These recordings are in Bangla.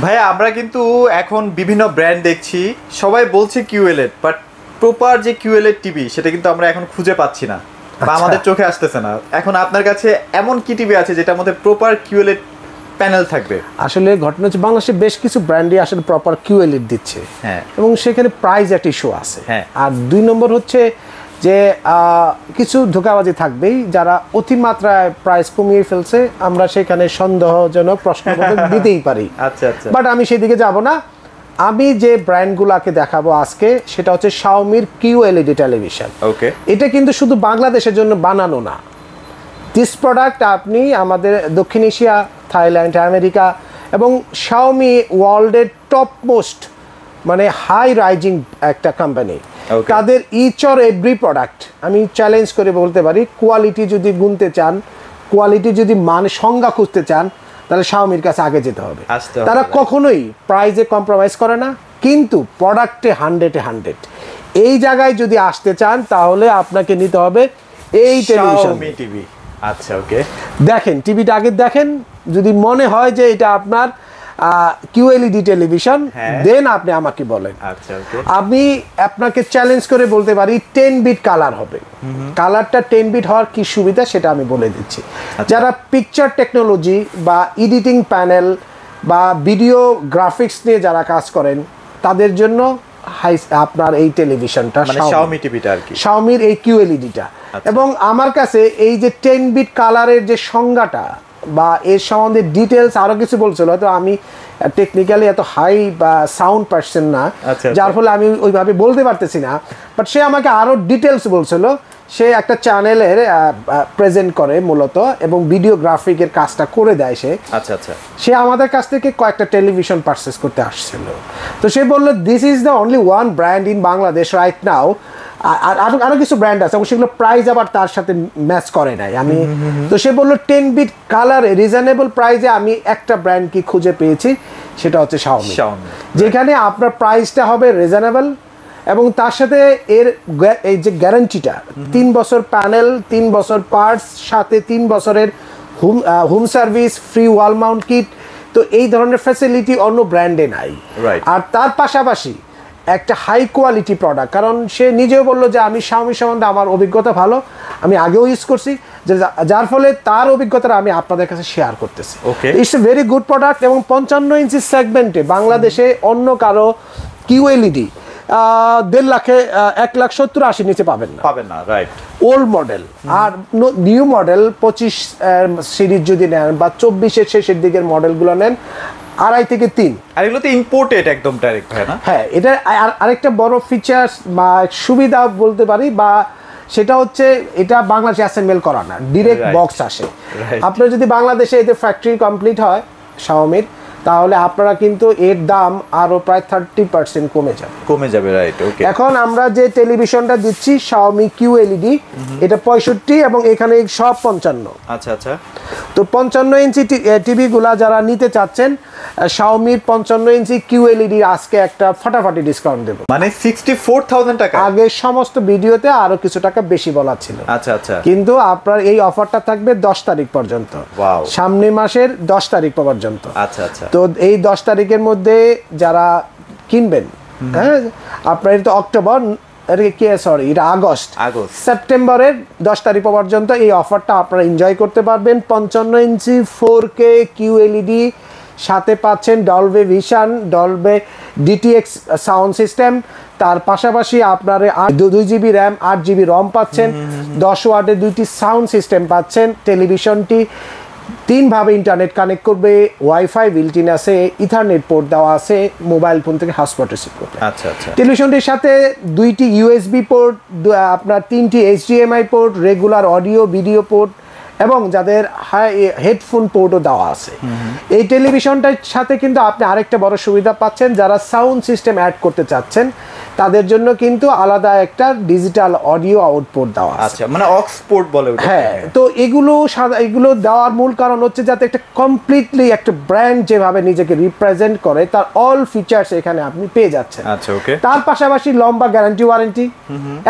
ভাইয়া আমরা কিন্তু এখন বিভিন্ন ব্র্যান্ড দেখছি, সবাই বলছে কিউএলইডি, বাট প্রপার যে কিউএলইডি টিভি সেটা কিন্তু আমরা এখন খুঁজে পাচ্ছি না বা আমাদের চোখে আসতেছে না। এখন আপনার কাছে এমন কি টিভি আছে যেটার মধ্যে প্রপার কিউএলইডি প্যানেল থাকবে? আসলে ঘটনা হচ্ছে বাংলাদেশে বেশ কিছু ব্র্যান্ডই আসলে প্রপার কিউএলইডি দিচ্ছে, হ্যাঁ, এবং সেখানে প্রাইস একটা ইস্যু আছে। হ্যাঁ। আর 2 নম্বর হচ্ছে যে কিছু ধোঁকাবাজি থাকবেই, যারা অতিমাত্রায় প্রাইস কমিয়ে ফেলছে, আমরা সেখানে সন্দেহজনক প্রশ্ন দিতেই পারি। আচ্ছা আচ্ছা, বাট আমি সেদিকে যাব না। আমি যে ব্র্যান্ডগুলোকে দেখাবো আজকে সেটা হচ্ছে শাওমির কিউএলইডি টেলিভিশন। ওকে, এটা কিন্তু শুধু বাংলাদেশের জন্য বানানো না। দিস প্রোডাক্ট আপনি আমাদের দক্ষিণ এশিয়া, থাইল্যান্ড, আমেরিকা এবং শাওমি ওয়ার্ল্ডের টপ মোস্ট মানে হাই রাইজিং একটা কোম্পানি, তাদের ইচ অর এভরি প্রোডাক্ট আমি চ্যালেঞ্জ করে বলতে পারি, কোয়ালিটি যদি গুনতে চান, কোয়ালিটি যদি মানে সংজ্ঞা খুঁজতে চান, তাহলে শাওমির কাছে আগে যেতে হবে। তারা কখনোই প্রাইসে কম্প্রোমাইজ করে না, কিন্তু প্রোডাক্টে 100-এ 100। এই জায়গায় যদি আসতে চান তাহলে আপনাকে নিতে হবে এই টেলিভিশন টিভি। আচ্ছা, ওকে, দেখেন টিভিটা আগে দেখেন, যদি মনে হয় যে এটা আপনার কিউএলইডি টেলিভিশন, দেন আপনি আমাকে বলেন। আচ্ছা, ওকে, আমি আপনাকে চ্যালেঞ্জ করে বলতে পারি 10 বিট কালার হবে। কালারটা 10 বিট হওয়ার কি সুবিধা সেটা আমি বলে দিচ্ছি। যারা পিকচার টেকনোলজি বা এডিটিং প্যানেল বা ভিডিও গ্রাফিক্স নিয়ে যারা কাজ করেন, তাদের জন্য আপনার এই টেলিভিশনটা শাওমি টিভিটা আর কি, শাওমির এই কিউএলইডিটা। এবং আমার কাছে এই যে 10 বিট কালারের যে সংজ্ঞাটা বা এর সম্বন্ধে ডিটেলস আরো কিছু বলছিল, হয়তো আমি টেকনিক্যালি এত হাই বা সাউন্ড পারছেন না, যার ফলে আমি ওইভাবে বলতে পারতেছি না। বাট সে আমাকে আরো ডিটেলস বলছিল। সে একটা চ্যানেলের প্রেজেন্ট করে মূলত, এবং ভিডিওগ্রাফিকের কাজটা করে দেয় সে। আচ্ছা আচ্ছা, সে আমাদের কাছ থেকে কয়েকটা টেলিভিশন পারচেস করতে আসছিল। তো সে বললো this is the only one brand in Bangladesh right now. আরো কিছু ব্র্যান্ড আছে এবং সেগুলো প্রাইস আবার তার সাথে ম্যাচ করে নাই। আমি তো সে বললো 10 বিট কালারে রিজনেবল প্রাইসে আমি একটা ব্র্যান্ড কি খুঁজে পেয়েছি, সেটা হচ্ছে শাওমি, যেখানে আপনার প্রাইসটা হবে রিজনেবল এবং তার সাথে এর এই যে গ্যারান্টিটা 3 বছর প্যানেল, 3 বছর পার্টস, সাথে 3 বছরের home service, free wall mount kit. তো এই ধরনের ফ্যাসিলিটি অন্য ব্র্যান্ডে নাই। আর তার পাশাপাশি একটা হাই কোয়ালিটি প্রোডাক্ট, কারণ সে নিজেও বললো যে আমি শাওমি সম্বন্ধে আমার অভিজ্ঞতা ভালো, আমি আগেও ইউজ করছি, যার ফলে তার অভিজ্ঞতাটা আমি আপনাদের কাছে শেয়ার করতেছি। It's a very good product. এবং 55 ইঞ্চি সেগমেন্টে বাংলাদেশে অন্য কারো কিউএলইডি 1.5 লাখে 1,70,80 নিচে পাবেন না, রাইট, ওল্ড মডেল। আর নিউ মডেল 25 সিরিজ যদি নেন বা 24-এর শেষের দিকের মডেলগুলো নেন, 2.5 থেকে 3। আর এগুলো তো ইম্পোর্টেড একদম ডাইরেক্ট, হয় না? হ্যাঁ, এটা আরেকটা বড় ফিচার্স বা সুবিধা বলতে পারি, বা সেটা হচ্ছে এটা বাংলাদেশে অ্যাসেম্বল করা না, ডিরেক্ট বক্স আসে। আপনার যদি বাংলাদেশে এদের ফ্যাক্টরি কমপ্লিট হয় শাওমির, তাহলে আপনারা কিন্তু এর দাম আরো প্রায় 30% কমে যাবে, রাইট? ওকে, এখন আমরা যে টেলিভিশনটা দিচ্ছি শাওমি কিউএলইডি, এটা 65 এবং এখানে সব 55। আচ্ছা আচ্ছা, তো 55 ইঞ্চি টিভি গুলা যারা নিতে চাচ্ছেন, শাওমির 55 ইঞ্চি কিউএলইডি আজকে একটা ফাটাফাটি ডিসকাউন্ট দেব, মানে 64,000 টাকা। আগে সমস্ত ভিডিওতে আরো কিছু টাকা বেশি বলা ছিল। আচ্ছা আচ্ছা, কিন্তু আপনার এই অফারটা থাকবে 10 তারিখ পর্যন্ত, সামনের মাসের 10 তারিখ পর্যন্ত। আচ্ছা আচ্ছা, তো এই 10 তারিখের মধ্যে যারা কিনবেন, হ্যাঁ, আপনার এটা অক্টোবর, এটা আগস্ট, সেপ্টেম্বরের 10 তারিখ পর্যন্ত এই অফারটা আপনারা এনজয় করতে পারবেন। 55 ইঞ্চি 4K কিউএলইডি, সাথে পাচ্ছেন ডলবে ভিশন, ডলবে ডিটিএক্স সাউন্ড সিস্টেম, তার পাশাপাশি আপনার 2 জিবি র্যাম, 8 জিবি রম পাচ্ছেন, 10 ওয়াটের 2টি সাউন্ড সিস্টেম পাচ্ছেন। টেলিভিশনটি 3 ভাবে ইন্টারনেট কানেক্ট করবে, ওয়াইফাই বিল্ট-ইন আছে, ইথারনেট পোর্ট দেওয়া আছে, মোবাইল ফোন থেকে হটস্পট রিসিভ করবে। আচ্ছা আচ্ছা, টেলিভিশনটির সাথে 2টি ইউএসবি পোর্ট, আপনার 3টি HDMI port, regular audio video port, এবং যাদের হেডফোন পোর্টও দেওয়া আছে। এই টেলিভিশনটার সাথে কিন্তু আপনি আরেকটা বড় সুবিধা পাচ্ছেন, যারা সাউন্ড সিস্টেম অ্যাড করতে চাচ্ছেন তাদের জন্য কিন্তু আলাদা একটা ডিজিটাল অডিও আউটপুট দেওয়া আছে। আচ্ছা, মানে অক্স পোর্ট বলে ওটা। হ্যাঁ, তো এগুলো দেওয়ার মূল কারণ হচ্ছে যাতে একটা কমপ্লিটলি একটা ব্র্যান্ড যেভাবে নিজেকে রিপ্রেজেন্ট করে তার অল ফিচার্স এখানে আপনি পেয়ে যাচ্ছেন। আচ্ছা, ওকে। তার পাশাপাশি লম্বা গ্যারান্টি ওয়ারেন্টি,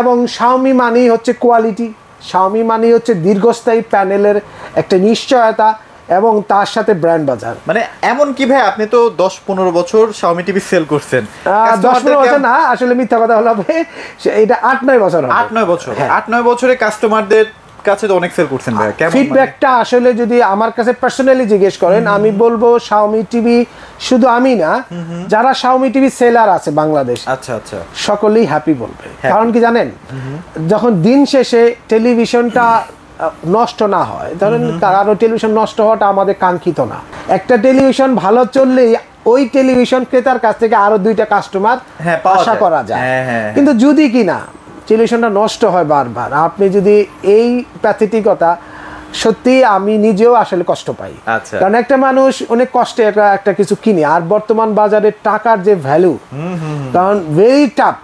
এবং শাওমি মানেই হচ্ছে কোয়ালিটি, শাওমি মানেই হচ্ছে দীর্ঘস্থায়ী প্যানেলের একটা নিশ্চয়তা, এবং তার সাথে ব্র্যান্ড বাজার। মানে এমন কি ভাই, আপনি তো 10-15 বছর Xiaomi টিভি সেল করছেন। 10-15 বছর না, আসলে মিথ্যা কথা হলো, এটা 8-9 বছর হবে। 8-9 বছর, 8-9 বছরে কাস্টমারদের কাছে তো অনেক সেল করছেন ভাই। কেমন ফিডব্যাকটা আসলে যদি আমার কাছে পার্সোনালি জিজ্ঞেস করেন, আমি বলবো Xiaomi টিভি, শুধু আমি না, যারা Xiaomi টিভি সেলার আছে বাংলাদেশ, আচ্ছা আচ্ছা, সকলেই হ্যাপি বলবে। কারণ কি জানেন, যখন দিন শেষে টেলিভিশনটা নষ্ট না হয়, ধরেন কারো টেলিভিশন নষ্ট হওয়াটা আমাদের কাঙ্ক্ষিত না। একটা টেলিভিশন ভালো চললেই ওই টেলিভিশন ক্রেতার কাছ থেকে আরো 2টা কাস্টমার আশা করা যায়। কিন্তু যদি কিনা টেলিভিশনটা নষ্ট হয় বারবার, আপনি যদি এই প্যাথেটিকতা, সত্যি আমি নিজেও আসলে কষ্ট পাই। কারণ একটা মানুষ অনেক কষ্টে একটা কিছু কিনে, আর বর্তমান বাজারে টাকার যে ভ্যালু, কারণ ভেরি টাফ,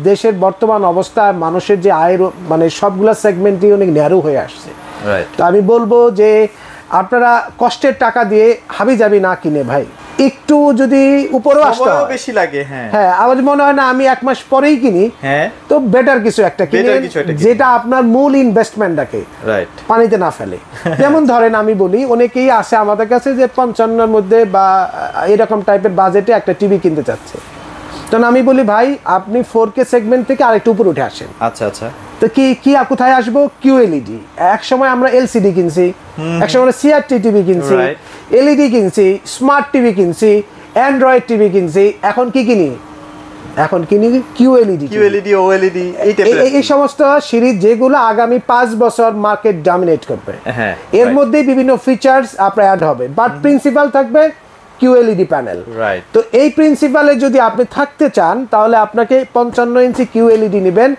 দেশের বর্তমান অবস্থায় মানুষের যে আয়ের মানে সবগুলা সেগমেন্টই অনেক ন্যারো হয়ে আসছে। তো আমি বলবো যে আপনারা কষ্টের টাকা দিয়ে হাবিজাবি না কিনে ভাই, একটু যদি উপরেও আসতে হয়, বেশি লাগে, হ্যাঁ আমার মনে হয় না আমি 1 মাস পরেই কিনি, তো বেটার কিছু একটা কিনে যেটা আপনার মূল ইনভেস্টমেন্টটাকে পানিতে না ফেলে। যেমন ধরেন আমি বলি, অনেকেই আসে আমাদের কাছে যে 55-এর মধ্যে বা এরকম টাইপের বাজেটে একটা টিভি কিনতে চাচ্ছে, তখন আমি বলি ভাই আপনি 4K সেগমেন্ট থেকে আরেকটু উপরে উঠে আসেন। আচ্ছা আচ্ছা, তো কি কোথায় আসবো? QLED। এক সময় আমরা LCD কিনছি, এক সময় আমরা CRT টিভি কিনছি, LED কিনছি, স্মার্ট টিভি কিনছি, অ্যান্ড্রয়েড টিভি কিনছি, এখন কি কিনি? এখন কিনি QLED, OLED, এই সমস্ত সিরিজ যেগুলো আগামী 5 বছর মার্কেট ডমিনেট করবে। এর মধ্যে বিভিন্ন ফিচার্স আপনার অ্যাড হবে, বাট প্রিন্সিপাল থাকবে QLED প্যানেল। তো এই প্রিন্সিপালে যদি আপনি থাকতে চান, তাহলে আপনাকে 55 ইঞ্চি QLED নেবেন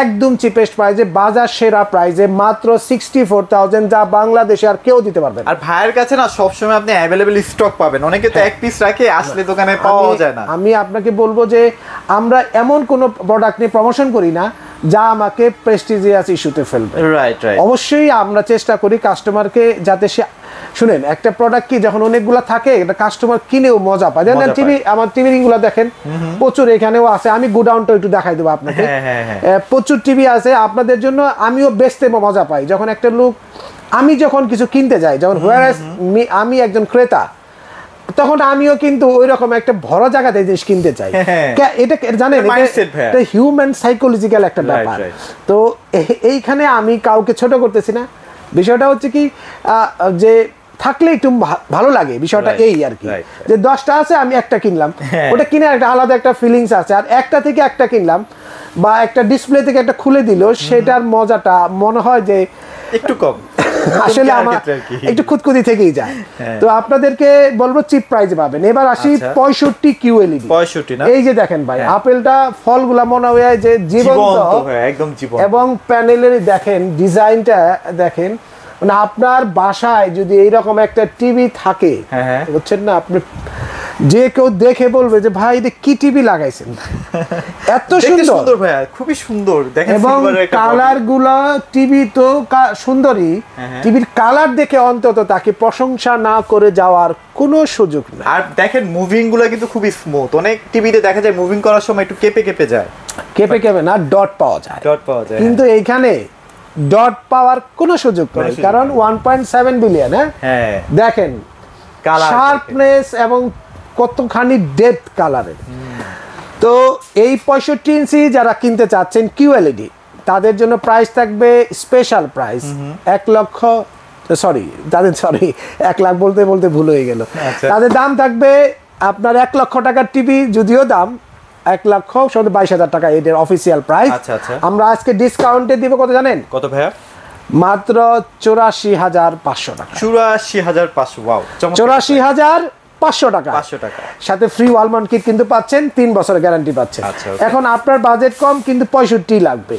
একদম চিপেস্ট প্রাইসে, বাজার সেরা প্রাইসে, মাত্র 64,000, যা বাংলাদেশে আর কেউ দিতে পারবে না। আর ভাইয়ের কাছে না সবসময় আপনি অ্যাভেলেবল স্টক পাবেন, অনেকে তো এক পিস রাখে, আসলে দোকানে পাওয়া যায় না। আমি আপনাকে বলবো যে আমরা এমন কোনো প্রোডাক্ট নিয়ে প্রমোশন করি না যা আমাকে প্রেস্টিজিয়াস ইস্যুতে ফেলবে। অবশ্যই আমরা চেষ্টা করি কাস্টমারকে যাতে সে, শুনেন একটা প্রোডাক্ট কি যখন অনেকগুলো থাকে, এটা কাস্টমার কিনেও মজা পায়। যেমন টিভি, আমার টিভি গুলো দেখেন প্রচুর, এখানেও আছে, আমি গোডাউনটা একটু দেখাই দেবো আপনাকে, প্রচুর টিভি আছে আপনাদের জন্য। আমিও বেচতে মজা পাই যখন একটা লোক, আমি যখন কিছু কিনতে যাই, যেমন আমি একজন ক্রেতা, তখন আমিও কিন্তু ওই রকম একটা বড় জায়গাতে জিনিস কিনতে চাই। এটা জানেন, এটা হিউম্যান সাইকোলজিক্যাল একটা ব্যাপার। তো এইখানে আমি কাউকে ছোট করতেছি না, বিষয়টা হচ্ছে কি যে থাকলে একটু ভালো লাগে, বিষয়টা এই আর কি, যে 10টা আছে আমি একটা কিনলাম, ওটা কিনে একটা আলাদা একটা ফিলিংস আছে। আর একটা থেকে একটা কিনলাম বা একটা ডিসপ্লে থেকে একটা খুলে দিল, সেটার মজাটা মনে হয় যে একটু কম, আসলে আমার একটু খুঁতখুঁতি থেকেই যায়। তো আপনাদেরকে বলবো চিপ প্রাইসে পাবেন। এবার আসি 65 QLED। এই যে দেখেন ভাই, আপেলটা ফলগুলা মনে হয় যে জীবন্ত, একদম জীবন্ত, এবং প্যানেলের দেখেন ডিজাইনটা দেখেন, মানে আপনার বাসায় যদি এইরকম একটা টিভি থাকে, বুঝছেন না, আপনি যে কেউ দেখে বলবে যে ভাই এটা কি টিভি লাগাইছেন, এত সুন্দর ভাইয়া, খুবই সুন্দর দেখেন, এবং কালার গুলা, টিভি তো সুন্দরই, টিভির কালার দেখে অন্তত তাকে প্রশংসা না করে যাওয়ার কোনো সুযোগ নেই। আর দেখেন মুভিং গুলো কিন্তু খুবই স্মুথ, অনেক টিভিতে দেখা যায় মুভিং করার সময় একটু কেঁপে যায়, না ডট পাওয়া যায়, কিন্তু এইখানে ডট পাওয়ার কোনো সুযোগ নেই, কারণ 1.7 বিলিয়ন। দেখেন শার্পনেস এবং কতখানি ডেপথ কালারের। তো এই 65 ইঞ্চি যারা কিনতে চাচ্ছেন QLED, তাদের জন্য প্রাইস থাকবে স্পেশাল প্রাইস 1 লক্ষ, সরি 1 লাখ বলতে বলতে ভুল হয়ে গেল। তাদের দাম থাকবে আপনার 1 লক্ষ টাকার টিভি, যদিও দাম 1,22,000 টাকা, এদের অফিসিয়াল প্রাইস। আমরা আজকে ডিসকাউন্টে দিব কত জানেন? কত ভাইয়া? মাত্র 84,500 টাকা। 84,500, ওয়াও, 84,500 টাকা, সাথে ফ্রি ওয়ালমাউন্ট কিট কিন্তু পাচ্ছেন, 3 বছরের গ্যারান্টি পাচ্ছেন। এখন আপনার বাজেট কম কিন্তু 65 লাগবে,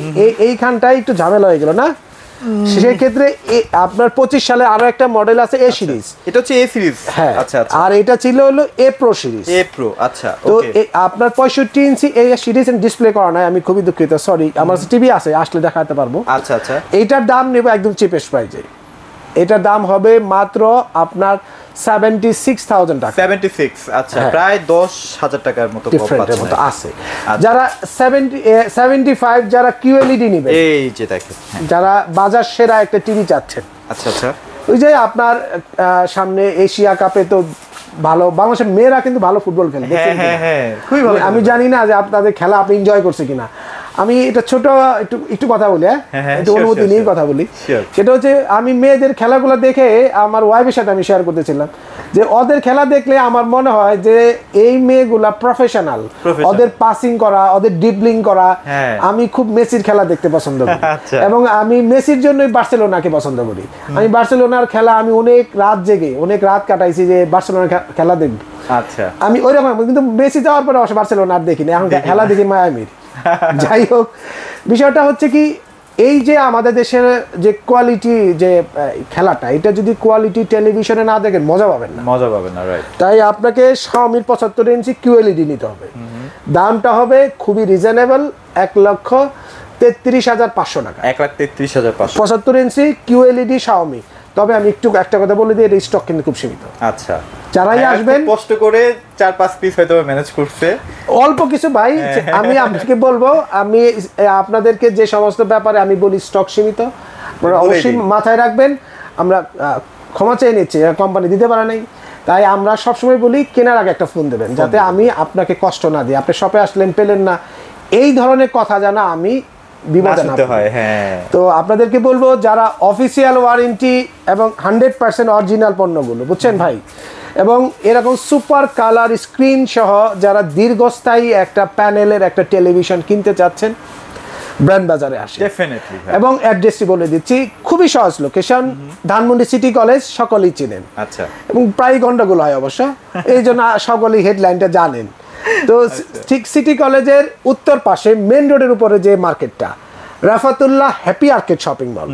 এইখানটাই একটু ঝামেলা হয়ে গেল না? সেই ক্ষেত্রে আপনার 25 সালে আরো একটা মডেল আছে এ সিরিজ, এটা হচ্ছে এ সিরিজ। হ্যাঁ, আর এটা ছিল হলো এ প্রো সিরিজ। আচ্ছা, তো আপনার 65 ইঞ্চি এই সিরিজ ডিসপ্লে করা নাই, আমি খুবই দুঃখিত, সরি, আমার টিভি আছে, আসলে দেখাতে পারবো। আচ্ছা, এইটার দাম নেব একদম চিপেস্ট প্রাইসে, এটার দাম হবে মাত্র আপনার 76,000 টাকা। 76, আচ্ছা, প্রায় 10,000 টাকার মতো আছে। যারা 75 যারা QLED নেবে, এই যে দেখেন, যারা বাজার সেরা একটা টিভি চাচ্ছেন, আচ্ছা, ওই যে আপনার সামনে এশিয়া কাপে তো ভালো বাংলাদেশের মেয়েরা কিন্তু ভালো ফুটবল খেলে, দেখছেন কিনা? খুবই ভালো। আমি জানি না যে আপনাদের খেলা আপনি এনজয় করছে কিনা। আমি এটা ছোট একটু কথা বলি, একটু অনুমতি নিয়ে কথা বলি। সেটা হচ্ছে আমি মেয়েদের খেলাগুলো দেখে আমার ওয়াইফের সাথে আমি শেয়ার করতেছিলাম যে ওদের খেলা দেখলে আমার মনে হয় যে এই মেয়েগুলা প্রফেশনাল, ওদের পাসিং করা, ওদের ড্রিবলিং করা। আমি খুব মেসির খেলা দেখতে পছন্দ করি এবং আমি মেসির জন্যই বার্সেলোনাকে পছন্দ করি। আমি বার্সেলোনার খেলা আমি অনেক রাত জেগে অনেক রাত কাটাইছি যে বার্সেলোনার খেলা দেখব। আচ্ছা, আমি ওইরকম, কিন্তু মেসি যাওয়ার পরে অবশ্য বার্সেলোনা আর দেখিনি, এখন খেলা দেখি মায়ামির। যাই হোক, বিষয়টা হচ্ছে কি, এই যে আমাদের দেশের যে কোয়ালিটি যে খেলাটা, এটা যদি কোয়ালিটি টেলিভিশনে না দেখেন মজা পাবেন না, রাইট। তাই আপনাকে Xiaomi 75 ইঞ্চি QLED নিতে হবে। দামটা হবে খুবই রিজনেবল, 1,33,500 টাকা। 1,33,500 75 ইঞ্চি QLED Xiaomi। তবে আমি একটা কথা বলে দিই, এর স্টক কিন্তু খুব সীমিত। আচ্ছা, যারাই আসবেন কষ্ট করে 4-5 পিস হয়তো ম্যানেজ করছে, অল্প কিছু ভাই। আমি আপনাকে বলবো, আমি আপনাদেরকে যে সমস্ত ব্যাপারে আমি বলি স্টক সীমিত, আপনারা অবশ্যই মাথায় রাখবেন। আমরা ক্ষমা চেয়ে নিচ্ছি, কোম্পানি দিতে পারে নাই, তাই আমরা সবসময় বলি কেনার আগে একটা ফোন দেবেন, যাতে আমি আপনাকে কষ্ট না দিই। আপনি শপে আসলেন পেলেন না, এই ধরনের কথা জানা আমি বিপদে না পড়ি। তো আপনাদেরকে বলবো, যারা অফিসিয়াল ওয়ারেন্টি এবং 100% অরিজিনাল পণ্যগুলো, বুঝছেন ভাই, এবং এরকম সুপার কালার স্ক্রিন সহ যারা দীর্ঘস্থায়ী একটা প্যানেলের একটা টেলিভিশন কিনতে চাচ্ছেন, ব্র্যান্ড বাজারে আসে ডেফিনেটলি। এবং অ্যাড্রেসটি বলে দিচ্ছি, খুবই সহজ লোকেশন, ধানমন্ডি সিটি কলেজ, সকলেই চিনেন। আচ্ছা, এবং প্রায় গন্ডগোল হয় অবশ্য, এই জন্য সকলেই হেডলাইনটা জানেন। তো ঠিক সিটি কলেজের উত্তর পাশে মেন রোডের উপরে যে মার্কেটটা, Rafatullah happy arcade shopping mall,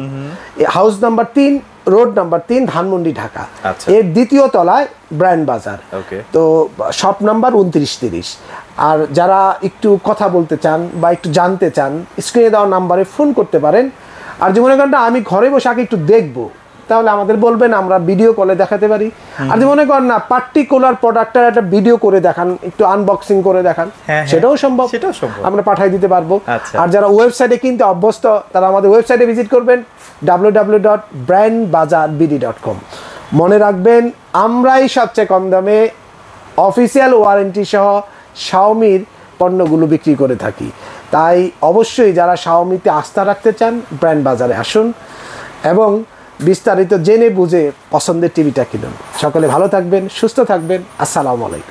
house number 3, road number 3, Dhanmondi, Dhaka. এর দ্বিতীয় তলায় ব্র্যান্ড বাজার। তো শপ নাম্বার 2930। আর যারা একটু কথা বলতে চান বা একটু জানতে চান, স্ক্রিনে দেওয়া নাম্বারে ফোন করতে পারেন। আর যে মনে করেন আমি ঘরে বসে আগে একটু দেখবো, তাহলে আমাদের বলবেন, আমরা ভিডিও কলে দেখাতে পারি। আর যে মনে করেন না, পার্টিকুলার প্রোডাক্টের একটা ভিডিও করে দেখান, একটু আনবক্সিং করে দেখান, সেটাও সম্ভব, আমরা পাঠিয়ে দিতে পারবো। আর যারা ওয়েবসাইটে কিনতে অভ্যস্ত, তারা আমাদের ওয়েবসাইটে ভিজিট করবেন, www.brandbazaarbd.com। মনে রাখবেন, আমরাই সবচেয়ে কম দামে অফিসিয়াল ওয়ারেন্টি সহ Xiaomi-র পণ্যগুলো বিক্রি করে থাকি। তাই অবশ্যই যারা Xiaomi-তে আস্থা রাখতে চান, ব্র্যান্ড বাজারে আসুন এবং বিস্তারিত জেনে বুঝে পছন্দের টিভিটা কিনুন। সকলে ভালো থাকবেন, সুস্থ থাকবেন। আসসালামু আলাইকুম।